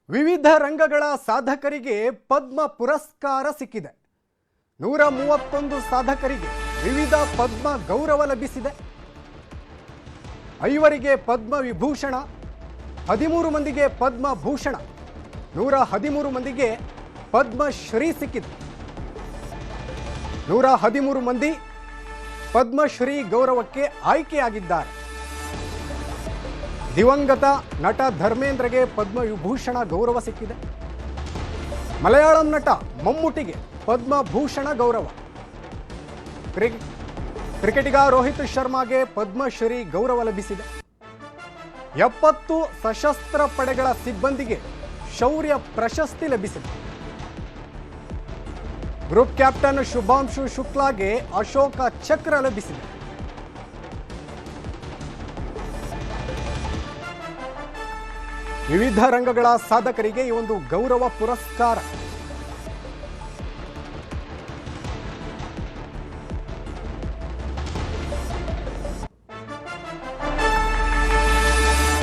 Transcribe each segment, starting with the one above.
ವಿವಿಧ ರಂಗಗಳ ಸಾಧಕರಿಗೆ ಪದ್ಮ ಪುರಸ್ಕಾರ ಸಿಕ್ಕಿದೆ. 131 ಸಾಧಕರಿಗೆ ವಿವಿಧ ಪದ್ಮ ಗೌರವ ಲಭಿಸಿದೆ. 5 ಪದ್ಮ ವಿಭೂಷಣ, 13 ಮಂದಿಗೆ ಪದ್ಮ ಭೂಷಣ, 113 ಮಂದಿಗೆ ಪದ್ಮಶ್ರೀ ಸಿಕ್ಕಿದೆ. 113 ಮಂದಿ ಪದ್ಮಶ್ರೀ ಗೌರವಕ್ಕೆ ಆಯ್ಕೆಯಾಗಿದ್ದಾರೆ. ದಿವಂಗತ ನಟ ಧರ್ಮೇಂದ್ರಗೆ ಪದ್ಮ ವಿಭೂಷಣ ಗೌರವ ಸಿಕ್ಕಿದೆ. ಮಲಯಾಳಂ ನಟ ಮಮ್ಮುಟ್ಟಿಗೆ ಪದ್ಮಭೂಷಣ ಗೌರವ. ಕ್ರಿಕೆಟಿಗ ರೋಹಿತ್ ಶರ್ಮಾಗೆ ಪದ್ಮಶ್ರೀ ಗೌರವ ಲಭಿಸಿದೆ. 70 ಸಶಸ್ತ್ರ ಪಡೆಗಳ ಸಿಬ್ಬಂದಿಗೆ ಶೌರ್ಯ ಪ್ರಶಸ್ತಿ ಲಭಿಸಿದೆ. ಗ್ರೂಪ್ ಕ್ಯಾಪ್ಟನ್ ಶುಭಾಂಶು ಶುಕ್ಲಾಗೆ ಅಶೋಕ ಚಕ್ರ ಲಭಿಸಿದೆ. ವಿವಿಧ ರಂಗಗಳ ಸಾಧಕರಿಗೆ ಈ ಒಂದು ಗೌರವ ಪುರಸ್ಕಾರ.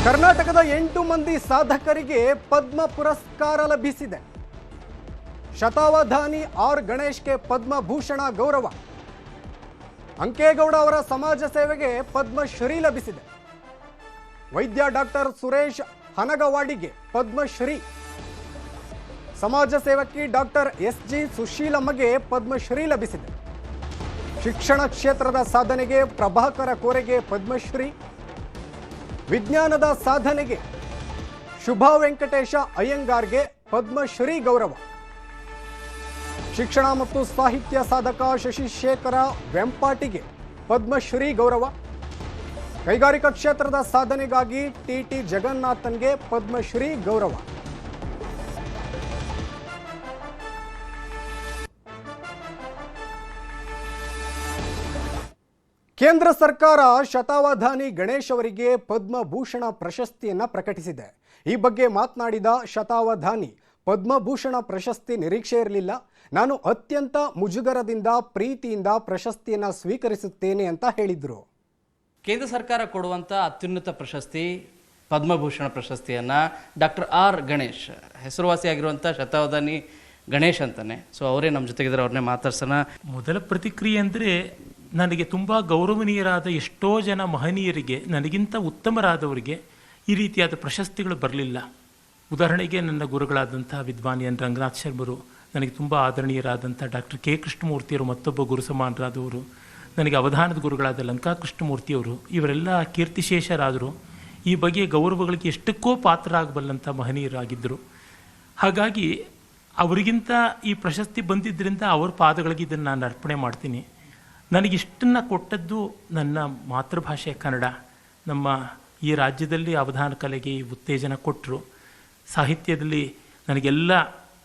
ಕರ್ನಾಟಕದ 8 ಮಂದಿ ಸಾಧಕರಿಗೆ ಪದ್ಮ ಪುರಸ್ಕಾರ ಲಭಿಸಿದೆ. ಶತಾವಧಾನಿ ಆರ್ ಗಣೇಶ್ಗೆ ಪದ್ಮಭೂಷಣ ಗೌರವ. ಅಂಕೇಗೌಡ ಅವರ ಸಮಾಜ ಸೇವೆಗೆ ಪದ್ಮಶ್ರೀ ಲಭಿಸಿದೆ. ವೈದ್ಯ ಡಾಕ್ಟರ್ ಸುರೇಶ್ ಹನಗವಾಡಿಗೆ ಪದ್ಮಶ್ರೀ. ಸಮಾಜ ಸೇವಕಿ ಡಾಕ್ಟರ್ ಎಸ್.ಜಿ. ಸುಶೀಲಮ್ಮಗೆ ಪದ್ಮಶ್ರೀ ಲಭಿಸಿದೆ. ಶಿಕ್ಷಣ ಕ್ಷೇತ್ರದ ಸಾಧನೆಗೆ ಪ್ರಭಾಕರ ಕೋರೆಗೆ ಪದ್ಮಶ್ರೀ. ವಿಜ್ಞಾನದ ಸಾಧನೆಗೆ ಶುಭಾ ವೆಂಕಟೇಶ ಅಯ್ಯಂಗಾರ್ಗೆ ಪದ್ಮಶ್ರೀ ಗೌರವ. ಶಿಕ್ಷಣ ಮತ್ತು ಸಾಹಿತ್ಯ ಸಾಧಕ ಶಶಿಶೇಖರ ವೆಂಪಾಟಿಗೆ ಪದ್ಮಶ್ರೀ ಗೌರವ. ಕೈಗಾರಿಕಾ ಕ್ಷೇತ್ರದ ಸಾಧನೆಗಾಗಿ ಟಿ ಜಗನ್ನಾಥನ್ಗೆ ಪದ್ಮಶ್ರೀ ಗೌರವ. ಕೇಂದ್ರ ಸರ್ಕಾರ ಶತಾವಧಾನಿ ಗಣೇಶ್ ಅವರಿಗೆ ಪದ್ಮಭೂಷಣ ಪ್ರಶಸ್ತಿಯನ್ನು ಪ್ರಕಟಿಸಿದೆ. ಈ ಬಗ್ಗೆ ಮಾತನಾಡಿದ ಶತಾವಧಾನಿ, ಪದ್ಮಭೂಷಣ ಪ್ರಶಸ್ತಿ ನಿರೀಕ್ಷೆ ಇರಲಿಲ್ಲ. ನಾನು ಅತ್ಯಂತ ಮುಜುಗರದಿಂದ ಪ್ರೀತಿಯಿಂದ ಪ್ರಶಸ್ತಿಯನ್ನು ಸ್ವೀಕರಿಸುತ್ತೇನೆ ಅಂತ ಹೇಳಿದರು. ಕೇಂದ್ರ ಸರ್ಕಾರ ಕೊಡುವಂಥ ಅತ್ಯುನ್ನತ ಪ್ರಶಸ್ತಿ ಪದ್ಮಭೂಷಣ ಪ್ರಶಸ್ತಿಯನ್ನು ಡಾಕ್ಟರ್ ಆರ್ ಗಣೇಶ್, ಹೆಸರುವಾಸಿಯಾಗಿರುವಂಥ ಶತಾವಧಾನಿ ಗಣೇಶ್ ಅಂತಾನೆ. ಸೊ ಅವರೇ ನಮ್ಮ ಜೊತೆಗಿದ್ದಾರೆ, ಅವ್ರನ್ನೇ ಮಾತಾಡ್ಸೋಣ. ಮೊದಲ ಪ್ರತಿಕ್ರಿಯೆ ಅಂದರೆ, ನನಗೆ ತುಂಬ ಗೌರವನೀಯರಾದ ಎಷ್ಟೋ ಜನ ಮಹನೀಯರಿಗೆ, ನನಗಿಂತ ಉತ್ತಮರಾದವರಿಗೆ ಈ ರೀತಿಯಾದ ಪ್ರಶಸ್ತಿಗಳು ಬರಲಿಲ್ಲ. ಉದಾಹರಣೆಗೆ ನನ್ನ ಗುರುಗಳಾದಂಥ ವಿದ್ವಾನ್ ಎನ್ ರಂಗನಾಥ್ ಶರ್ಮರು, ನನಗೆ ತುಂಬ ಆದರಣೀಯರಾದಂಥ ಡಾಕ್ಟರ್ ಕೆ ಕೃಷ್ಣಮೂರ್ತಿಯವರು ಮತ್ತೊಬ್ಬ ಗುರು ಸಮಾನರಾದವರು, ನನಗೆ ಅವಧಾನದ ಗುರುಗಳಾದ ಲಂಕಾ ಕೃಷ್ಣಮೂರ್ತಿಯವರು, ಇವರೆಲ್ಲ ಕೀರ್ತಿಶೇಷರಾದರು. ಈ ಬಗ್ಗೆ ಗೌರವಗಳಿಗೆ ಎಷ್ಟಕ್ಕೋ ಪಾತ್ರರಾಗಬಲ್ಲಂಥ ಮಹನೀಯರಾಗಿದ್ದರು. ಹಾಗಾಗಿ ಅವರಿಗಿಂತ ಈ ಪ್ರಶಸ್ತಿ ಬಂದಿದ್ದರಿಂದ ಅವ್ರ ಪಾದಗಳಿಗೆ ಇದನ್ನು ನಾನು ಅರ್ಪಣೆ ಮಾಡ್ತೀನಿ. ನನಗಿಷ್ಟನ್ನು ಕೊಟ್ಟದ್ದು ನನ್ನ ಮಾತೃಭಾಷೆ ಕನ್ನಡ. ನಮ್ಮ ಈ ರಾಜ್ಯದಲ್ಲಿ ಅವಧಾನ ಕಲೆಗೆ ಉತ್ತೇಜನ ಕೊಟ್ಟರು. ಸಾಹಿತ್ಯದಲ್ಲಿ ನನಗೆಲ್ಲ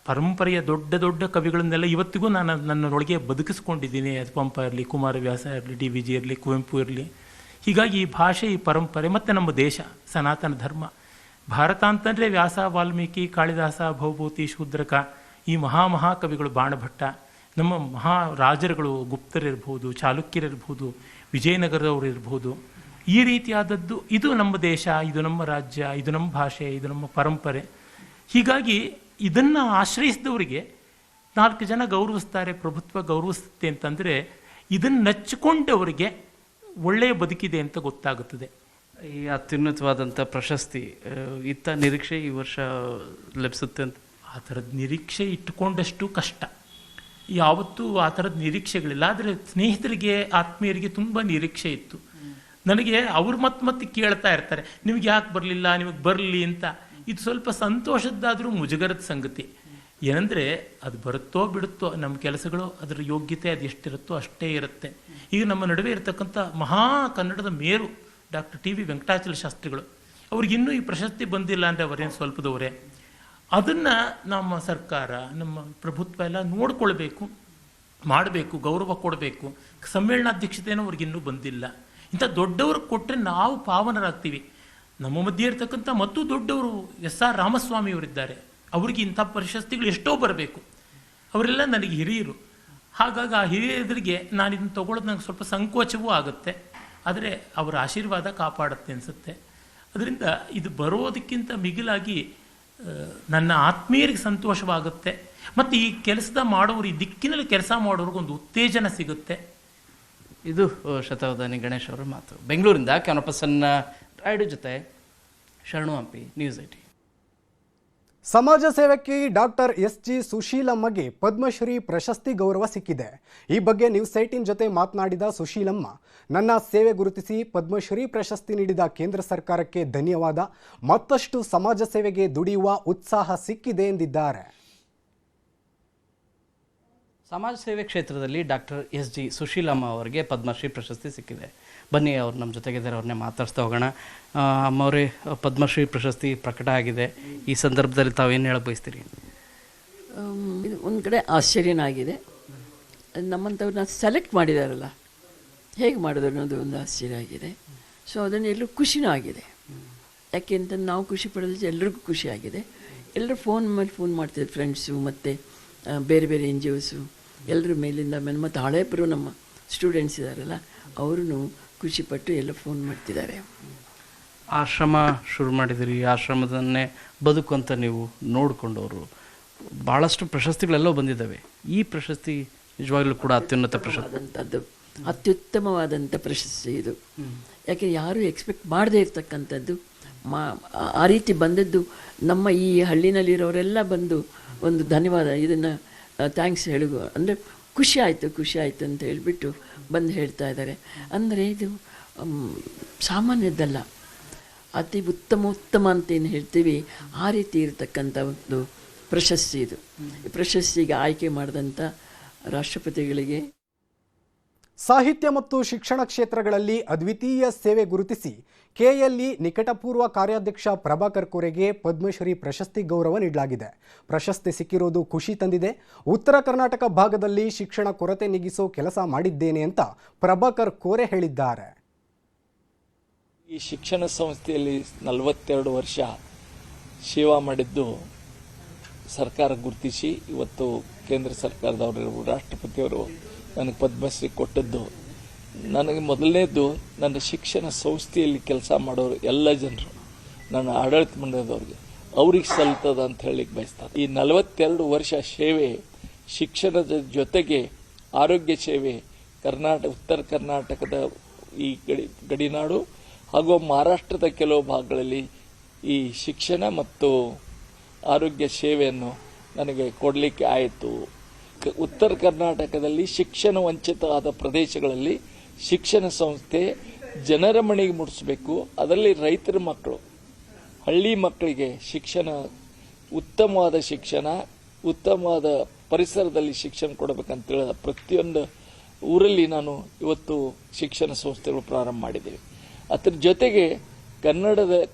ಪರಂಪರೆಯ ದೊಡ್ಡ ದೊಡ್ಡ ಕವಿಗಳನ್ನೆಲ್ಲ ಇವತ್ತಿಗೂ ನಾನು ನನ್ನೊಳಗೆ ಬದುಕಿಸ್ಕೊಂಡಿದ್ದೀನಿ. ಅದು ಪಂಪ ಇರಲಿ, ಕುಮಾರವ್ಯಾಸ ಇರಲಿ, ಡಿ ವಿ ಜಿ ಇರಲಿ, ಕುವೆಂಪು ಇರಲಿ. ಹೀಗಾಗಿ ಈ ಭಾಷೆ, ಈ ಪರಂಪರೆ ಮತ್ತು ನಮ್ಮ ದೇಶ ಸನಾತನ ಧರ್ಮ, ಭಾರತ ಅಂತಂದರೆ ವ್ಯಾಸ, ವಾಲ್ಮೀಕಿ, ಕಾಳಿದಾಸ, ಭವಭೂತಿ, ಶೂದ್ರಕ, ಈ ಮಹಾಕವಿಗಳು, ಬಾಣಭಟ್ಟ, ನಮ್ಮ ಮಹಾರಾಜರುಗಳು, ಗುಪ್ತರಿರ್ಬೋದು, ಚಾಲುಕ್ಯರಿರ್ಬೋದು, ವಿಜಯನಗರದವರು ಇರ್ಬೋದು. ಈ ರೀತಿಯಾದದ್ದು ಇದು ನಮ್ಮ ದೇಶ, ಇದು ನಮ್ಮ ರಾಜ್ಯ, ಇದು ನಮ್ಮ ಭಾಷೆ, ಇದು ನಮ್ಮ ಪರಂಪರೆ. ಹೀಗಾಗಿ ಇದನ್ನು ಆಶ್ರಯಿಸಿದವರಿಗೆ 4 ಜನ ಗೌರವಿಸ್ತಾರೆ, ಪ್ರಭುತ್ವ ಗೌರವಿಸುತ್ತೆ ಅಂತಂದರೆ ಇದನ್ನು ನಚ್ಚಿಕೊಂಡವರಿಗೆ ಒಳ್ಳೆಯ ಬದುಕಿದೆ ಅಂತ ಗೊತ್ತಾಗುತ್ತದೆ. ಈ ಅತ್ಯುನ್ನತವಾದಂಥ ಪ್ರಶಸ್ತಿ ಇತ್ತ ನಿರೀಕ್ಷೆ ಈ ವರ್ಷ ಲಭಿಸುತ್ತೆ ಅಂತ ಆ ಥರದ ನಿರೀಕ್ಷೆ ಇಟ್ಟುಕೊಂಡಷ್ಟು ಕಷ್ಟ. ಯಾವತ್ತೂ ಆ ಥರದ ನಿರೀಕ್ಷೆಗಳಿಲ್ಲ. ಆದರೆ ಸ್ನೇಹಿತರಿಗೆ, ಆತ್ಮೀಯರಿಗೆ ತುಂಬ ನಿರೀಕ್ಷೆ ಇತ್ತು. ನನಗೆ ಅವ್ರು ಮತ್ತೆ ಕೇಳ್ತಾ ಇರ್ತಾರೆ, ನಿಮ್ಗೆ ಯಾಕೆ ಬರಲಿಲ್ಲ, ನಿಮಗೆ ಬರಲಿ ಅಂತ. ಇದು ಸ್ವಲ್ಪ ಸಂತೋಷದ್ದಾದರೂ ಮುಜುಗರದ ಸಂಗತಿ. ಏನಂದರೆ ಅದು ಬರುತ್ತೋ ಬಿಡುತ್ತೋ, ನಮ್ಮ ಕೆಲಸಗಳು ಅದರ ಯೋಗ್ಯತೆ ಅದು ಎಷ್ಟಿರುತ್ತೋ ಅಷ್ಟೇ ಇರುತ್ತೆ. ಈಗ ನಮ್ಮ ನಡುವೆ ಇರತಕ್ಕಂಥ ಕನ್ನಡದ ಮೇರು ಡಾಕ್ಟರ್ ಟಿ ವಿ ವೆಂಕಟಾಚಲ ಶಾಸ್ತ್ರಿಗಳು, ಅವ್ರಿಗಿನ್ನೂ ಈ ಪ್ರಶಸ್ತಿ ಬಂದಿಲ್ಲ ಅಂದರೆ ಅವರೇನು ಸ್ವಲ್ಪದವರೇ. ಅದನ್ನು ನಮ್ಮ ಸರ್ಕಾರ, ನಮ್ಮ ಪ್ರಭುತ್ವ ಎಲ್ಲ ನೋಡ್ಕೊಳ್ಬೇಕು, ಮಾಡಬೇಕು, ಗೌರವ ಕೊಡಬೇಕು. ಸಮ್ಮೇಳನಾಧ್ಯಕ್ಷತೆಯೂ ಅವ್ರಿಗಿನ್ನೂ ಬಂದಿಲ್ಲ. ಇಂಥ ದೊಡ್ಡವ್ರಿಗೆ ಕೊಟ್ಟರೆ ನಾವು ಪಾವನರಾಗ್ತೀವಿ. ನಮ್ಮ ಮಧ್ಯೆ ಇರ್ತಕ್ಕಂಥ ಮತ್ತು ದೊಡ್ಡವರು ಎಸ್.ಆರ್. ರಾಮಸ್ವಾಮಿಯವರಿದ್ದಾರೆ, ಅವ್ರಿಗೆ ಇಂಥ ಪ್ರಶಸ್ತಿಗಳು ಎಷ್ಟೋ ಬರಬೇಕು. ಅವರೆಲ್ಲ ನನಗೆ ಹಿರಿಯರು. ಹಾಗಾಗಿ ಆ ಹಿರಿಯರಿಗೆ ನಾನು ಇದನ್ನು ತೊಗೊಳ್ಳೋದು ನನಗೆ ಸ್ವಲ್ಪ ಸಂಕೋಚವೂ ಆಗುತ್ತೆ. ಆದರೆ ಅವರ ಆಶೀರ್ವಾದ ಕಾಪಾಡುತ್ತೆ ಅನಿಸುತ್ತೆ. ಅದರಿಂದ ಇದು ಬರೋದಕ್ಕಿಂತ ಮಿಗಿಲಾಗಿ ನನ್ನ ಆತ್ಮೀಯರಿಗೆ ಸಂತೋಷವಾಗುತ್ತೆ, ಮತ್ತು ಈ ಕೆಲಸದ ಮಾಡೋರು, ಈ ದಿಕ್ಕಿನಲ್ಲಿ ಕೆಲಸ ಮಾಡೋರಿಗೊಂದು ಉತ್ತೇಜನ ಸಿಗುತ್ತೆ. ಇದು ಶತಾವಧಾನಿ ಗಣೇಶ್ ಅವರ ಮಾತು. ಬೆಂಗಳೂರಿಂದ ಕ್ಯಾನಪಸನ್ನ ರಾಯ್ಡು ಜೊತೆ ಶರಣು ಹಂಪಿ, ನ್ಯೂಸ್ 18. ಸಮಾಜ ಸೇವಕಿ ಡಾಕ್ಟರ್ SG ಸುಶೀಲಮ್ಮಗೆ ಪದ್ಮಶ್ರೀ ಪ್ರಶಸ್ತಿ ಗೌರವ ಸಿಕ್ಕಿದೆ. ಈ ಬಗ್ಗೆ ನ್ಯೂಸ್ 18 ಜೊತೆ ಮಾತನಾಡಿದ ಸುಶೀಲಮ್ಮ, ನನ್ನ ಸೇವೆ ಗುರುತಿಸಿ ಪದ್ಮಶ್ರೀ ಪ್ರಶಸ್ತಿ ನೀಡಿದ ಕೇಂದ್ರ ಸರ್ಕಾರಕ್ಕೆ ಧನ್ಯವಾದ. ಮತ್ತಷ್ಟು ಸಮಾಜ ಸೇವೆಗೆ ದುಡಿಯುವ ಉತ್ಸಾಹ ಸಿಕ್ಕಿದೆ ಎಂದಿದ್ದಾರೆ. ಸಮಾಜ ಸೇವೆ ಕ್ಷೇತ್ರದಲ್ಲಿ ಡಾಕ್ಟರ್ SG ಸುಶೀಲಮ್ಮ ಅವರಿಗೆ ಪದ್ಮಶ್ರೀ ಪ್ರಶಸ್ತಿ ಸಿಕ್ಕಿದೆ. ಬನ್ನಿ, ಅವ್ರು ನಮ್ಮ ಜೊತೆಗಿದ್ದಾರೆ, ಅವ್ರನ್ನೇ ಮಾತಾಡ್ಸ್ತಾ ಹೋಗೋಣ. ಅಮ್ಮವರೇ, ಪದ್ಮಶ್ರೀ ಪ್ರಶಸ್ತಿ ಪ್ರಕಟ ಆಗಿದೆ. ಈ ಸಂದರ್ಭದಲ್ಲಿ ತಾವೇನು ಹೇಳಕ್ಕೆ ಬಯಸ್ತೀರಿ? ಇದು ಒಂದು ಕಡೆ ಆಶ್ಚರ್ಯನಾಗಿದೆ. ನಮ್ಮಂಥವ್ರನ್ನ ಸೆಲೆಕ್ಟ್ ಮಾಡಿದಾರಲ್ಲ, ಹೇಗೆ ಮಾಡಿದ್ರು ಅನ್ನೋದು ಒಂದು ಆಶ್ಚರ್ಯ ಆಗಿದೆ. ಸೊ ಅದನ್ನು ಎಲ್ಲರೂ ಖುಷಿನೂ ಆಗಿದೆ. ಯಾಕೆ ಅಂತ ನಾವು ಖುಷಿ ಪಡೋದು ಎಲ್ರಿಗೂ ಖುಷಿ ಆಗಿದೆ. ಎಲ್ಲರೂ ಫೋನ್ ಮಾಡ್ತಿದ್ರು, ಫ್ರೆಂಡ್ಸು ಮತ್ತು ಬೇರೆ ಬೇರೆ NGOಸು ಎಲ್ಲರ ಮೇಲಿಂದ ಮೇಲೆ, ಮತ್ತು ಹಳೇಬರು ನಮ್ಮ ಸ್ಟೂಡೆಂಟ್ಸ್ ಇದ್ದಾರಲ್ಲ, ಅವರು ಖುಷಿಪಟ್ಟು ಎಲ್ಲ ಫೋನ್ ಮಾಡ್ತಿದ್ದಾರೆ. ಆಶ್ರಮ ಶುರು ಮಾಡಿದಿರಿ, ಆಶ್ರಮದನ್ನೇ ಬದುಕು ಅಂತ ನೀವು ನೋಡಿಕೊಂಡವರು, ಭಾಳಷ್ಟು ಪ್ರಶಸ್ತಿಗಳೆಲ್ಲೋ ಬಂದಿದ್ದಾವೆ. ಈ ಪ್ರಶಸ್ತಿ ನಿಜವಾಗ್ಲೂ ಕೂಡ ಅತ್ಯುನ್ನತ ಪ್ರಶಸ್ತಿ, ಅತ್ಯುತ್ತಮವಾದಂಥ ಪ್ರಶಸ್ತಿ ಇದು. ಯಾಕೆ ಯಾರೂ ಎಕ್ಸ್ಪೆಕ್ಟ್ ಮಾಡದೇ ಇರ್ತಕ್ಕಂಥದ್ದು, ಆ ರೀತಿ ಬಂದದ್ದು. ನಮ್ಮ ಈ ಹಳ್ಳಿನಲ್ಲಿರೋರೆಲ್ಲ ಬಂದು ಒಂದು ಧನ್ಯವಾದ, ಇದನ್ನು ಥ್ಯಾಂಕ್ಸ್ ಹೇಳುವ ಅಂದರೆ ಖುಷಿ ಆಯಿತು ಅಂತ ಹೇಳಿಬಿಟ್ಟು ಬಂದು ಹೇಳ್ತಾ ಇದ್ದಾರೆ. ಅಂದರೆ ಇದು ಸಾಮಾನ್ಯದ್ದಲ್ಲ, ಅತಿ ಉತ್ತಮ ಅಂತ ಏನು ಹೇಳ್ತೀವಿ ಆ ರೀತಿ ಇರತಕ್ಕಂಥ ಒಂದು ಪ್ರಶಸ್ತಿ ಇದು. ಈ ಪ್ರಶಸ್ತಿಗೆ ಆಯ್ಕೆ ಮಾಡಿದಂಥ ರಾಷ್ಟ್ರಪತಿಗಳಿಗೆ, ಸಾಹಿತ್ಯ ಮತ್ತು ಶಿಕ್ಷಣ ಕ್ಷೇತ್ರಗಳಲ್ಲಿ ಅದ್ವಿತೀಯ ಸೇವೆ ಗುರುತಿಸಿ KLE ನಿಕಟಪೂರ್ವ ಕಾರ್ಯಾಧ್ಯಕ್ಷ ಪ್ರಭಾಕರ್ ಕೋರೆಗೆ ಪದ್ಮಶ್ರೀ ಪ್ರಶಸ್ತಿ ಗೌರವ ನೀಡಲಾಗಿದೆ. ಪ್ರಶಸ್ತಿ ಸಿಕ್ಕಿರೋದು ಖುಷಿ ತಂದಿದೆ. ಉತ್ತರ ಕರ್ನಾಟಕ ಭಾಗದಲ್ಲಿ ಶಿಕ್ಷಣ ಕೊರತೆ ನೀಗಿಸೋ ಕೆಲಸ ಮಾಡಿದ್ದೇನೆ ಅಂತ ಪ್ರಭಾಕರ್ ಕೋರೆ ಹೇಳಿದ್ದಾರೆ. ಈ ಶಿಕ್ಷಣ ಸಂಸ್ಥೆಯಲ್ಲಿ 42 ವರ್ಷ ಸೇವಾ ಮಾಡಿದ್ದು ಸರ್ಕಾರ ಗುರುತಿಸಿ ಇವತ್ತು ಕೇಂದ್ರ ಸರ್ಕಾರದವರು, ರಾಷ್ಟ್ರಪತಿಯವರು ನನಗೆ ಪದ್ಮಶ್ರೀ ಕೊಟ್ಟದ್ದು. ನನಗೆ ಮೊದಲನೇದು ನನ್ನ ಶಿಕ್ಷಣ ಸಂಸ್ಥೆಯಲ್ಲಿ ಕೆಲಸ ಮಾಡೋರು ಎಲ್ಲ ಜನರು, ನನ್ನ ಆಡಳಿತ ಮಂಡಳದವ್ರಿಗೆ, ಅವ್ರಿಗೆ ಸಲ್ತದ ಅಂತ ಹೇಳಿಕ್ಕೆ ಬಯಸ್ತಾರೆ. ಈ 42 ವರ್ಷ ಸೇವೆ, ಶಿಕ್ಷಣದ ಜೊತೆಗೆ ಆರೋಗ್ಯ ಸೇವೆ, ಉತ್ತರ ಕರ್ನಾಟಕದ ಈ ಗಡಿನಾಡು ಹಾಗೂ ಮಹಾರಾಷ್ಟ್ರದ ಕೆಲವು ಭಾಗಗಳಲ್ಲಿ ಈ ಶಿಕ್ಷಣ ಮತ್ತು ಆರೋಗ್ಯ ಸೇವೆಯನ್ನು ನನಗೆ ಕೊಡಲಿಕ್ಕೆ ಆಯಿತು. ಉತ್ತರ ಕರ್ನಾಟಕದಲ್ಲಿ ಶಿಕ್ಷಣ ವಂಚಿತ ಆದ ಪ್ರದೇಶಗಳಲ್ಲಿ ಶಿಕ್ಷಣ ಸಂಸ್ಥೆ ಜನರ ಮನೆಗೆ ಮುಟ್ಟಿಸಬೇಕು. ಅದರಲ್ಲಿ ರೈತರ ಮಕ್ಕಳು, ಹಳ್ಳಿ ಮಕ್ಕಳಿಗೆ ಶಿಕ್ಷಣ, ಉತ್ತಮವಾದ ಶಿಕ್ಷಣ, ಉತ್ತಮವಾದ ಪರಿಸರದಲ್ಲಿ ಶಿಕ್ಷಣ ಕೊಡಬೇಕಂತೇಳಿ ಪ್ರತಿಯೊಂದು ಊರಲ್ಲಿ ನಾನು ಇವತ್ತು ಶಿಕ್ಷಣ ಸಂಸ್ಥೆಗಳು ಪ್ರಾರಂಭ ಮಾಡಿದ್ದೇವೆ. ಅದರ ಜೊತೆಗೆ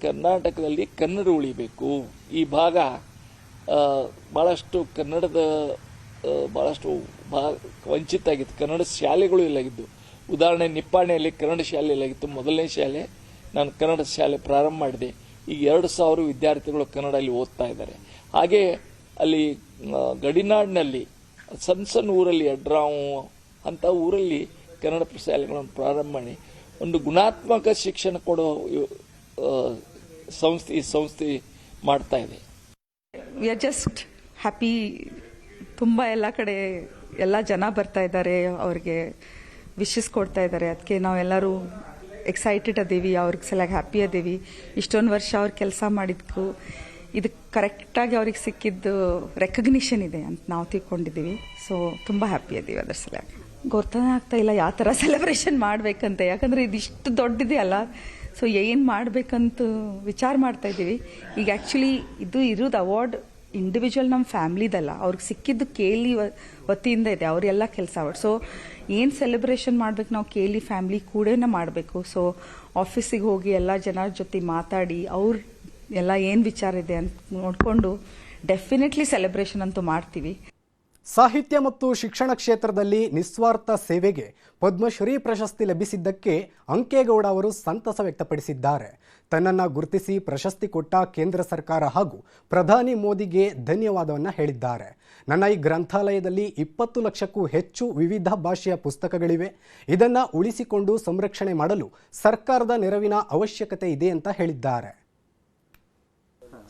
ಕರ್ನಾಟಕದಲ್ಲಿ ಕನ್ನಡ ಉಳಿಬೇಕು. ಈ ಭಾಗ ಭಾಳಷ್ಟು ಕನ್ನಡದ ಭಾಳಷ್ಟು ವಂಚಿತ ಆಗಿತ್ತು. ಕನ್ನಡ ಶಾಲೆಗಳು ಇಲ್ಲಾಗಿದ್ದು. ಉದಾಹರಣೆ, ನಿಪ್ಪಾಣಿಯಲ್ಲಿ ಕನ್ನಡ ಶಾಲೆ ಇಲ್ಲಾಗಿತ್ತು. ಮೊದಲನೇ ಶಾಲೆ, ನಾನು ಕನ್ನಡ ಶಾಲೆ ಪ್ರಾರಂಭ ಮಾಡಿದೆ. ಈಗ 2000 ವಿದ್ಯಾರ್ಥಿಗಳು ಕನ್ನಡ ಅಲ್ಲಿ ಓದ್ತಾ ಇದ್ದಾರೆ. ಹಾಗೆ ಅಲ್ಲಿ ಗಡಿನಾಡಿನಲ್ಲಿ ಸಣ್ಣ ಊರಲ್ಲಿ, ಅಡ್ರಾವು ಅಂತ ಊರಲ್ಲಿ ಕನ್ನಡ ಶಾಲೆಗಳನ್ನು ಪ್ರಾರಂಭ ಮಾಡಿ ಒಂದು ಗುಣಾತ್ಮಕ ಶಿಕ್ಷಣ ಕೊಡೋ ಈ ಸಂಸ್ಥೆ ಮಾಡ್ತಾ ಇದೆ. We are just happy. ತುಂಬ ಎಲ್ಲ ಕಡೆ ಎಲ್ಲ ಜನ ಬರ್ತಾ ಇದ್ದಾರೆ, ಅವ್ರಿಗೆ ವಿಶಸ್ ಕೊಡ್ತಾ ಇದ್ದಾರೆ. ಅದಕ್ಕೆ ನಾವೆಲ್ಲರೂ ಎಕ್ಸೈಟೆಡ್ ಅದೀವಿ, ಅವ್ರಿಗೆ ಸಲುವಾಗಿ ಹ್ಯಾಪಿ ಅದೀವಿ. ಇಷ್ಟೊಂದು ವರ್ಷ ಅವ್ರು ಕೆಲಸ ಮಾಡಿದ್ಕು ಇದು ಕರೆಕ್ಟಾಗಿ ಅವ್ರಿಗೆ ಸಿಕ್ಕಿದ್ದು ರೆಕಗ್ನಿಷನ್ ಇದೆ ಅಂತ ನಾವು ತಿಳ್ಕೊಂಡಿದ್ದೀವಿ. ಸೊ ತುಂಬ ಹ್ಯಾಪಿ ಅದೀವಿ ಅದ್ರ ಸಲುವಾಗಿ. ಗೊತ್ತಾನೇ ಆಗ್ತಾ ಇಲ್ಲ ಯಾವ ಥರ ಸೆಲೆಬ್ರೇಷನ್ ಮಾಡಬೇಕಂತ, ಯಾಕಂದರೆ ಇದಿಷ್ಟು ದೊಡ್ಡದಿದೆ ಅಲ್ಲ. ಸೊ ಏನು ಮಾಡಬೇಕಂತ ವಿಚಾರ ಮಾಡ್ತಾ ಇದ್ದೀವಿ. ಈಗ ಆ್ಯಕ್ಚುಲಿ ಇದು ಇರೋದು ಅವಾರ್ಡ್ ಇಂಡಿವಿಜುವಲ್ ನಮ್ಮ ಫ್ಯಾಮ್ಲಿದಲ್ಲ, ಅವ್ರಿಗೆ ಸಿಕ್ಕಿದ್ದು KLE ವತಿಯಿಂದ ಇದೆ, ಅವರೆಲ್ಲ ಕೆಲಸ ಮಾಡಿ. ಸೊ ಏನು ಸೆಲೆಬ್ರೇಷನ್ ಮಾಡ್ಬೇಕು, ನಾವು KLE ಫ್ಯಾಮ್ಲಿ ಕೂಡನೇ ಮಾಡಬೇಕು. ಸೊ ಆಫೀಸಿಗೆ ಹೋಗಿ ಎಲ್ಲ ಜನರ ಜೊತೆ ಮಾತಾಡಿ ಅವ್ರು ಎಲ್ಲ ಏನು ವಿಚಾರ ಇದೆ ಅಂತ ನೋಡಿಕೊಂಡು ಡೆಫಿನೆಟ್ಲಿ ಸೆಲೆಬ್ರೇಷನ್ ಅಂತೂ ಮಾಡ್ತೀವಿ. ಸಾಹಿತ್ಯ ಮತ್ತು ಶಿಕ್ಷಣ ಕ್ಷೇತ್ರದಲ್ಲಿ ನಿಸ್ವಾರ್ಥ ಸೇವೆಗೆ ಪದ್ಮಶ್ರೀ ಪ್ರಶಸ್ತಿ ಲಭಿಸಿದ್ದಕ್ಕೆ ಅಂಕೇಗೌಡ ಅವರು ಸಂತಸ ವ್ಯಕ್ತಪಡಿಸಿದ್ದಾರೆ. ತನ್ನನ್ನು ಗುರುತಿಸಿ ಪ್ರಶಸ್ತಿ ಕೊಟ್ಟ ಕೇಂದ್ರ ಸರ್ಕಾರ ಹಾಗೂ ಪ್ರಧಾನಿ ಮೋದಿಗೆ ಧನ್ಯವಾದವನ್ನು ಹೇಳಿದ್ದಾರೆ. ನನ್ನ ಈ ಗ್ರಂಥಾಲಯದಲ್ಲಿ 20 ಲಕ್ಷಕ್ಕೂ ಹೆಚ್ಚು ವಿವಿಧ ಭಾಷೆಯ ಪುಸ್ತಕಗಳಿವೆ. ಇದನ್ನು ಉಳಿಸಿಕೊಂಡು ಸಂರಕ್ಷಣೆ ಮಾಡಲು ಸರ್ಕಾರದ ನೆರವಿನ ಅವಶ್ಯಕತೆ ಇದೆ ಅಂತ ಹೇಳಿದ್ದಾರೆ.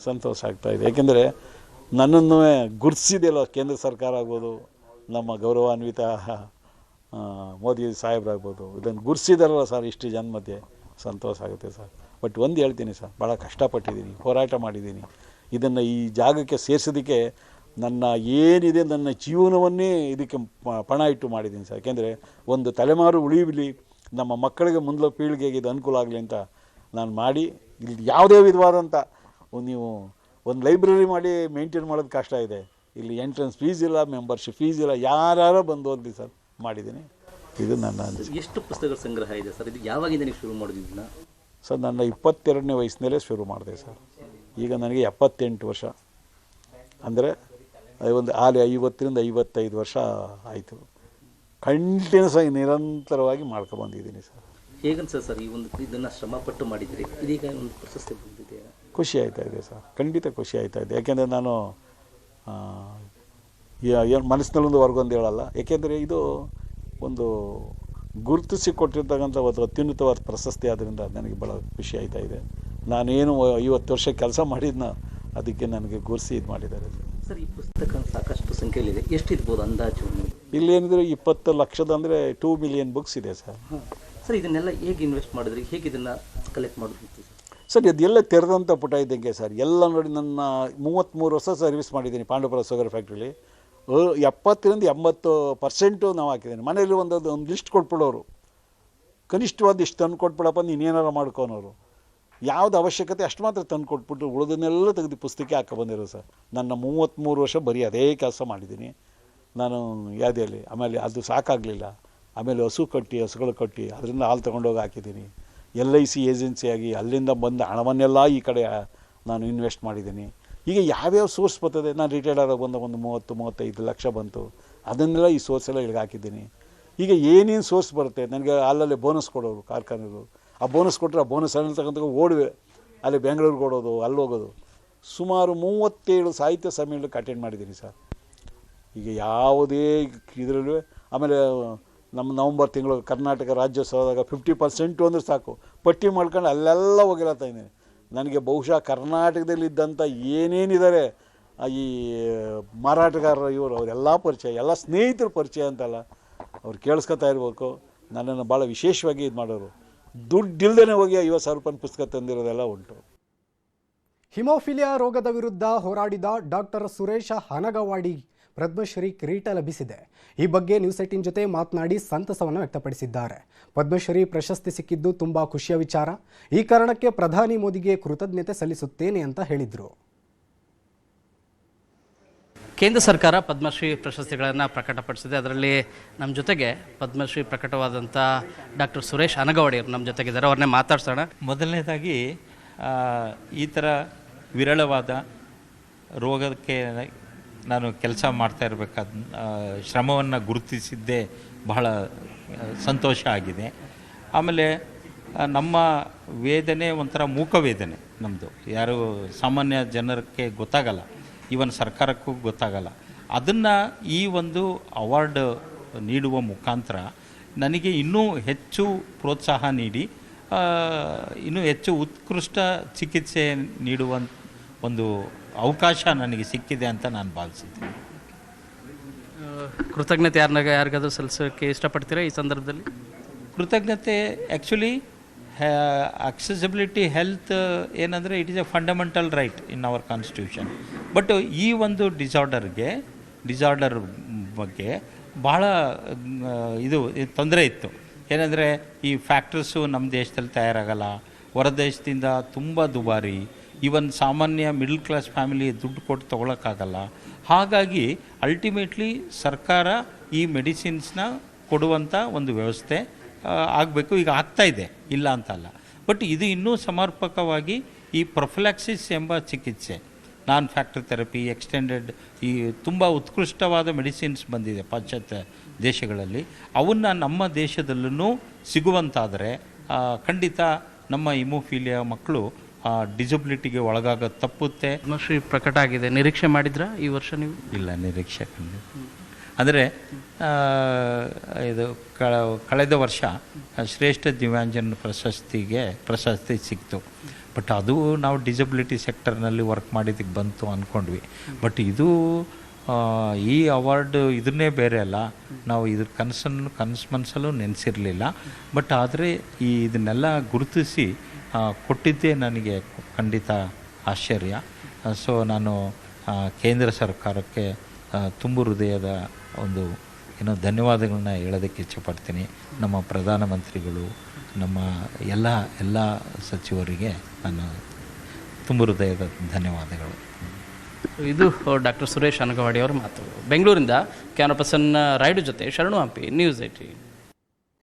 ಸಂತೋಷ ಆಗ್ತಾಯಿದೆ. ಏಕೆಂದರೆ ನನ್ನನ್ನು ಗುರುತಿಸಿದೆಯಲ್ಲ ಕೇಂದ್ರ ಸರ್ಕಾರ ಆಗ್ಬೋದು, ನಮ್ಮ ಗೌರವಾನ್ವಿತ ಮೋದಿ ಸಾಹೇಬ್ರಾಗ್ಬೋದು, ಇದನ್ನು ಗುರುತಿಸಿದಾರಲ್ಲ ಸರ್ ಇಷ್ಟು ಜನ ಮಧ್ಯೆ ಸಂತೋಷ ಆಗುತ್ತೆ ಸರ್. ಬಟ್ ಒಂದು ಹೇಳ್ತೀನಿ ಸರ್, ಭಾಳ ಕಷ್ಟಪಟ್ಟಿದ್ದೀನಿ, ಹೋರಾಟ ಮಾಡಿದ್ದೀನಿ. ಇದನ್ನು ಈ ಜಾಗಕ್ಕೆ ಸೇರಿಸೋದಕ್ಕೆ ನನ್ನ ಏನಿದೆ ನನ್ನ ಜೀವನವನ್ನೇ ಇದಕ್ಕೆ ಪಣ ಇಟ್ಟು ಮಾಡಿದ್ದೀನಿ ಸರ್. ಯಾಕೆಂದರೆ ಒಂದು ತಲೆಮಾರು ಉಳಿಯಲಿ, ನಮ್ಮ ಮಕ್ಕಳಿಗೆ ಮುಂದೆ ಪೀಳಿಗೆಗೆ ಇದು ಅನುಕೂಲ ಆಗಲಿ ಅಂತ ನಾನು ಮಾಡಿ, ಇಲ್ಲಿ ಯಾವುದೇ ವಿಧವಾದಂಥ ನೀವು ಒಂದು ಲೈಬ್ರರಿ ಮಾಡಿ ಮೇಂಟೈನ್ ಮಾಡೋದು ಕಷ್ಟ ಇದೆ. ಇಲ್ಲಿ ಎಂಟ್ರೆನ್ಸ್ ಫೀಸ್ ಇಲ್ಲ, ಮೆಂಬರ್ಶಿಪ್ ಫೀಸ್ ಇಲ್ಲ, ಯಾರು ಬಂದು ಓದಲಿ ಸರ್, ಮಾಡಿದ್ದೀನಿ. ಇದು ನನ್ನ ಅನಿಸಿಕೆ. ಎಷ್ಟು ಪುಸ್ತಕಗಳ ಸಂಗ್ರಹ ಇದೆ ಸರ್? ಇದು ಯಾವಾಗಿಂದ ನೀವು ಶುರು ಮಾಡಿದ್ದನ್ನ? ಸರ್ ನನ್ನ 22ನೇ ವಯಸ್ಸಿನಲ್ಲೇ ಶುರು ಮಾಡಿದೆ ಸರ್. ಈಗ ನನಗೆ 78 ವರ್ಷ, ಅಂದರೆ ಒಂದು 50ರಿಂದ 55 ವರ್ಷ ಆಯಿತು. ಕಂಟಿನ್ಯೂಸ್ ಆಗಿ ನಿರಂತರವಾಗಿ ಮಾಡ್ಕೊಬಂದಿದ್ದೀನಿ ಸರ್. ಹೇಗನ್ಸರ್ ಸರ್ ಈ ಒಂದು ಇದನ್ನು ಶ್ರಮಪಟ್ಟು ಮಾಡಿದ್ರಿ, ಇದೀಗ ಒಂದು ಪ್ರಶಸ್ತಿ ಬಂದಿದೆ? ಖುಷಿ ಆಯ್ತಾ ಇದೆ ಸರ್, ಖಂಡಿತ ಖುಷಿ ಆಯ್ತಾ ಇದೆ. ಯಾಕೆಂದರೆ ನಾನು ಮನಸ್ಸಿನಲ್ಲೊಂದು ಹೊರಗೊಂದು ಹೇಳಲ್ಲ. ಏಕೆಂದರೆ ಇದು ಒಂದು ಗುರುತಿಸಿ ಕೊಟ್ಟಿರ್ತಕ್ಕಂಥ ಒಂದು ಅತ್ಯುನ್ನತವಾದ ಪ್ರಶಸ್ತಿ, ಆದ್ದರಿಂದ ನನಗೆ ಭಾಳ ಖುಷಿ ಆಯ್ತಾ ಇದೆ. ನಾನೇನು 50 ವರ್ಷ ಕೆಲಸ ಮಾಡಿದ್ನ ಅದಕ್ಕೆ ನನಗೆ ಗುರುಸಿ ಇದು ಮಾಡಿದ್ದಾರೆ ಸರ್. ಈ ಪುಸ್ತಕ ಸಾಕಷ್ಟು ಸಂಖ್ಯೆಯಲ್ಲಿದೆ, ಎಷ್ಟಿರ್ಬೋದು ಅಂದಾಜು? ಇಲ್ಲೇನಿದ್ರೆ 20 ಲಕ್ಷದ ಅಂದರೆ 2 ಮಿಲಿಯನ್ ಬುಕ್ಸ್ ಇದೆ ಸರ್. ಸರ್ ಇದನ್ನೆಲ್ಲ ಹೇಗೆ ಇನ್ವೆಸ್ಟ್ ಮಾಡಿದ್ರಿ, ಹೇಗೆ ಇದನ್ನು ಕಲೆಕ್ಟ್ ಮಾಡೋದು ಸರ್? ಇದೆಲ್ಲ ತೆರೆದಂಥ ಪುಟ ಇದ್ದಂಗೆ ಸರ್. ಎಲ್ಲ ನೋಡಿ, ನನ್ನ 33 ವರ್ಷ ಸರ್ವಿಸ್ ಮಾಡಿದ್ದೀನಿ ಪಾಂಡವಪುರ ಶುಗರ್ ಫ್ಯಾಕ್ಟ್ರಿಲಿ. 70ರಿಂದ 80% ನಾವು ಹಾಕಿದ್ದೀನಿ. ಮನೆಯಲ್ಲಿ ಒಂದು ಲಿಸ್ಟ್ ಕೊಟ್ಬಿಡೋರು, ಕನಿಷ್ಠವಾದ ಇಷ್ಟು ತಂದು ಕೊಟ್ಬಿಡಪ್ಪ, ನೀನೇನಾರ ಮಾಡ್ಕೊನೋರು. ಯಾವ್ದು ಅವಶ್ಯಕತೆ ಅಷ್ಟು ಮಾತ್ರ ತಂದು ಕೊಟ್ಬಿಟ್ಟು ಉಳಿದನ್ನೆಲ್ಲ ತೆಗೆದು ಪುಸ್ತಕ ಹಾಕಬಂದಿರೋ ಸರ್. ನನ್ನ 33 ವರ್ಷ ಬರೀ ಅದೇ ಕೆಲಸ ಮಾಡಿದ್ದೀನಿ ನಾನು ಯಾವುದೇ. ಆಮೇಲೆ ಅದು ಸಾಕಾಗಲಿಲ್ಲ, ಆಮೇಲೆ ಹಸುಗಳು ಕಟ್ಟಿ ಅದರಿಂದ ಹಾಲು ತೊಗೊಂಡೋಗಿ ಹಾಕಿದ್ದೀನಿ. LIC ಏಜೆನ್ಸಿಯಾಗಿ ಅಲ್ಲಿಂದ ಬಂದ ಹಣವನ್ನೆಲ್ಲ ಈ ಕಡೆ ನಾನು ಇನ್ವೆಸ್ಟ್ ಮಾಡಿದ್ದೀನಿ. ಈಗ ಯಾವ್ಯಾವ ಸೋರ್ಸ್ ಬರ್ತದೆ, ನಾನು ರಿಟೈರ್ಡ್ ಆದಾಗ ಬಂದ ಒಂದು 30-35 ಲಕ್ಷ ಬಂತು, ಅದನ್ನೆಲ್ಲ ಈ ಸೋರ್ಸೆಲ್ಲ ಇಲ್ಲಿಗೆ ಹಾಕಿದ್ದೀನಿ. ಈಗ ಏನೇನು ಸೋರ್ಸ್ ಬರುತ್ತೆ, ನನಗೆ ಅಲ್ಲಲ್ಲೇ ಬೋನಸ್ ಕೊಡೋರು ಕಾರ್ಖಾನೆಗಳು. ಆ ಬೋನಸ್ ಕೊಟ್ಟರೆ ಆ ಬೋನಸ್ ಅಲ್ಲಿ ತಗೊಂಡು ಓಡುವೆ, ಅಲ್ಲಿ ಬೆಂಗಳೂರಿಗೆ ಓಡೋದು, ಅಲ್ಲಿ ಹೋಗೋದು. ಸುಮಾರು 37 ಸಾಹಿತ್ಯ ಸಮ್ಮೇಳನಕ್ಕೆ ಅಟೆಂಡ್ ಮಾಡಿದ್ದೀನಿ ಸರ್. ಈಗ ಯಾವುದೇ ಇದರಲ್ಲೂ. ಆಮೇಲೆ ನಮ್ಮ ನವಂಬರ್ ತಿಂಗಳು ಕರ್ನಾಟಕ ರಾಜ್ಯೋತ್ಸವದಾಗ 50% ಅಂದರೆ ಸಾಕು, ಪಟ್ಟಿ ಮಾಡ್ಕೊಂಡು ಅಲ್ಲೆಲ್ಲ ಹೋಗಿರತ್ತಾ ಇದ್ದೀನಿ. ನನಗೆ ಬಹುಶಃ ಕರ್ನಾಟಕದಲ್ಲಿದ್ದಂಥ ಏನೇನಿದ್ದಾರೆ ಈ ಮಾರಾಟಗಾರರು ಇವರು ಅವರೆಲ್ಲ ಪರಿಚಯ, ಎಲ್ಲ ಸ್ನೇಹಿತರ ಪರಿಚಯ ಅಂತಲ್ಲ, ಅವ್ರು ಕೇಳಿಸ್ಕೊತಾ ಇರಬೇಕು. ನನ್ನನ್ನು ಭಾಳ ವಿಶೇಷವಾಗಿ ಇದು ಮಾಡೋರು. ದುಡ್ಡಿಲ್ದೇ ಹೋಗಿ 50,000 ರೂಪಾಯಿ ಪುಸ್ತಕ ತಂದಿರೋದೆಲ್ಲ ಉಂಟು. ಹಿಮೋಫಿಲಿಯಾ ರೋಗದ ವಿರುದ್ಧ ಹೋರಾಡಿದ ಡಾಕ್ಟರ್ ಸುರೇಶ ಹನಗವಾಡಿ ಪದ್ಮಶ್ರೀ ಕಿರೀಟ ಲಭಿಸಿದೆ. ಈ ಬಗ್ಗೆ ನ್ಯೂಸ್ 18 ಜೊತೆ ಮಾತನಾಡಿ ಸಂತಸವನ್ನು ವ್ಯಕ್ತಪಡಿಸಿದ್ದಾರೆ. ಪದ್ಮಶ್ರೀ ಪ್ರಶಸ್ತಿ ಸಿಕ್ಕಿದ್ದು ತುಂಬಾ ಖುಷಿಯ ವಿಚಾರ. ಈ ಕಾರಣಕ್ಕೆ ಪ್ರಧಾನಿ ಮೋದಿಗೆ ಕೃತಜ್ಞತೆ ಸಲ್ಲಿಸುತ್ತೇನೆ ಅಂತ ಹೇಳಿದರು. ಕೇಂದ್ರ ಸರ್ಕಾರ ಪದ್ಮಶ್ರೀ ಪ್ರಶಸ್ತಿಗಳನ್ನು ಪ್ರಕಟಪಡಿಸಿದೆ. ಅದರಲ್ಲಿ ನಮ್ಮ ಜೊತೆಗೆ ಪದ್ಮಶ್ರೀ ಪ್ರಕಟವಾದಂಥ ಡಾಕ್ಟರ್ ಸುರೇಶ್ ಹನಗವಾಡಿ ಅವರು ನಮ್ಮ ಜೊತೆಗಿದ್ದಾರೆ. ಅವ್ರನ್ನೇ ಮಾತಾಡ್ಸೋಣ. ಮೊದಲನೇದಾಗಿ ಈ ಥರ ವಿರಳವಾದ ರೋಗಕ್ಕೆ ನಾನು ಕೆಲಸ ಮಾಡ್ತಾ ಇರಬೇಕಾದ ಶ್ರಮವನ್ನು ಗುರುತಿಸಿದ್ದೇ ಬಹಳ ಸಂತೋಷ ಆಗಿದೆ. ಆಮೇಲೆ ನಮ್ಮ ವೇದನೆ ಒಂಥರ ಮೂಕ ವೇದನೆ ನಮ್ಮದು, ಯಾರು ಸಾಮಾನ್ಯ ಜನರಿಗೆ ಗೊತ್ತಾಗಲ್ಲ, ಈವನ್ ಸರ್ಕಾರಕ್ಕೂ ಗೊತ್ತಾಗಲ್ಲ. ಅದನ್ನು ಈ ಒಂದು ಅವಾರ್ಡ್ ನೀಡುವ ಮುಖಾಂತರ ನನಗೆ ಇನ್ನೂ ಹೆಚ್ಚು ಪ್ರೋತ್ಸಾಹ ನೀಡಿ ಇನ್ನೂ ಹೆಚ್ಚು ಉತ್ಕೃಷ್ಟ ಚಿಕಿತ್ಸೆ ನೀಡುವ ಒಂದು ಅವಕಾಶ ನನಗೆ ಸಿಕ್ಕಿದೆ ಅಂತ ನಾನು ಭಾವಿಸಿದ್ದೀನಿ. ಕೃತಜ್ಞತೆ ಯಾರಿಗಾದ್ರೂ ಸಲ್ಲಿಸೋಕ್ಕೆ ಇಷ್ಟಪಡ್ತೀರಾ ಈ ಸಂದರ್ಭದಲ್ಲಿ? ಕೃತಜ್ಞತೆ ಆ್ಯಕ್ಚುಲಿ ಅಕ್ಸೆಸಿಬಿಲಿಟಿ ಹೆಲ್ತ್ ಏನಂದರೆ it is A fundamental right in our constitution. But ಈ ಒಂದು ಡಿಸಾರ್ಡರ್ ಬಗ್ಗೆ ಭಾಳ ಇದು ತೊಂದರೆ ಇತ್ತು. ಏನಂದರೆ ಈ ಫ್ಯಾಕ್ಟ್ರೀಸು ನಮ್ಮ ದೇಶದಲ್ಲಿ ತಯಾರಾಗಲ್ಲ, ಹೊರ ದೇಶದಿಂದ ತುಂಬ ದುಬಾರಿ, ಈವನ್ ಸಾಮಾನ್ಯ ಮಿಡಲ್ ಕ್ಲಾಸ್ ಫ್ಯಾಮಿಲಿ ದುಡ್ಡು ಕೊಟ್ಟು ತೊಗೊಳಕ್ಕಾಗಲ್ಲ. ಹಾಗಾಗಿ ಅಲ್ಟಿಮೇಟ್ಲಿ ಸರ್ಕಾರ ಈ ಮೆಡಿಸಿನ್ಸ್ನ ಕೊಡುವಂಥ ಒಂದು ವ್ಯವಸ್ಥೆ ಆಗಬೇಕು. ಈಗ ಆಗ್ತಾಯಿದೆ, ಇಲ್ಲ ಅಂತಲ್ಲ. ಬಟ್ ಇದು ಇನ್ನೂ ಸಮರ್ಪಕವಾಗಿ ಈ ಪ್ರೊಫಿಲಾಕ್ಸಿಸ್ ಎಂಬ ಚಿಕಿತ್ಸೆ, ನಾನ್ ಫ್ಯಾಕ್ಟರ್ ಥೆರಪಿ, ಎಕ್ಸ್ಟೆಂಡೆಡ್, ಈ ತುಂಬ ಉತ್ಕೃಷ್ಟವಾದ ಮೆಡಿಸಿನ್ಸ್ ಬಂದಿದೆ ಪಾಶ್ಚಾತ್ಯ ದೇಶಗಳಲ್ಲಿ. ಅವನ್ನ ನಮ್ಮ ದೇಶದಲ್ಲೂ ಸಿಗುವಂತಾದರೆ ಖಂಡಿತ ನಮ್ಮ ಹಿಮೋಫೀಲಿಯಾ ಮಕ್ಕಳು ಡಿಸಬಿಲಿಟಿಗೆ ಒಳಗಾಗೋದು ತಪ್ಪುತ್ತೆ. ಪದ್ಮಶ್ರೀ ಪ್ರಕಟ ಆಗಿದೆ, ನಿರೀಕ್ಷೆ ಮಾಡಿದ್ರಾ ಈ ವರ್ಷ ನೀವು? ಇಲ್ಲ, ನಿರೀಕ್ಷೆ ಅಂದರೆ ಇದು ಕಳೆದ ವರ್ಷ ಶ್ರೇಷ್ಠ ದಿವ್ಯಾಂಜನ್ ಪ್ರಶಸ್ತಿ ಸಿಕ್ತು. ಬಟ್ ಅದು ನಾವು ಡಿಸಬಿಲಿಟಿ ಸೆಕ್ಟರ್ನಲ್ಲಿ ವರ್ಕ್ ಮಾಡಿದ್ದಕ್ಕೆ ಬಂತು ಅಂದ್ಕೊಂಡ್ವಿ. ಬಟ್ ಇದು ಈ ಅವಾರ್ಡ್ ಇದನ್ನೇ ಬೇರೆ ಅಲ್ಲ, ನಾವು ಇದ್ರ ಕನಸು ಮನಸ್ಸಲ್ಲೂ ನೆನೆಸಿರಲಿಲ್ಲ. ಬಟ್ ಆದರೆ ಇದನ್ನೆಲ್ಲ ಗುರುತಿಸಿ ಕೊಟ್ಟಿದ್ದೇ ನನಗೆ ಖಂಡಿತ ಆಶ್ಚರ್ಯ. ಸೊ ನಾನು ಕೇಂದ್ರ ಸರ್ಕಾರಕ್ಕೆ ತುಂಬು ಹೃದಯದ ಒಂದು ಧನ್ಯವಾದಗಳನ್ನ ಹೇಳೋದಕ್ಕೆ ಇಚ್ಛೆಪಡ್ತೀನಿ. ನಮ್ಮ ಪ್ರಧಾನಮಂತ್ರಿಗಳು, ನಮ್ಮ ಎಲ್ಲ ಸಚಿವರಿಗೆ ನಾನು ತುಂಬು ಹೃದಯದ ಧನ್ಯವಾದಗಳು. ಇದು ಡಾಕ್ಟರ್ ಸುರೇಶ್ ಅನಗವಾಡಿ ಅವರ ಮಾತು. ಬೆಂಗಳೂರಿಂದ ಕ್ಯಾಮರಾ ಪರ್ಸನ್ ರಾಯ್ಡು ಜೊತೆ ಶರಣು ಹಂಪಿ, ನ್ಯೂಸ್ 18.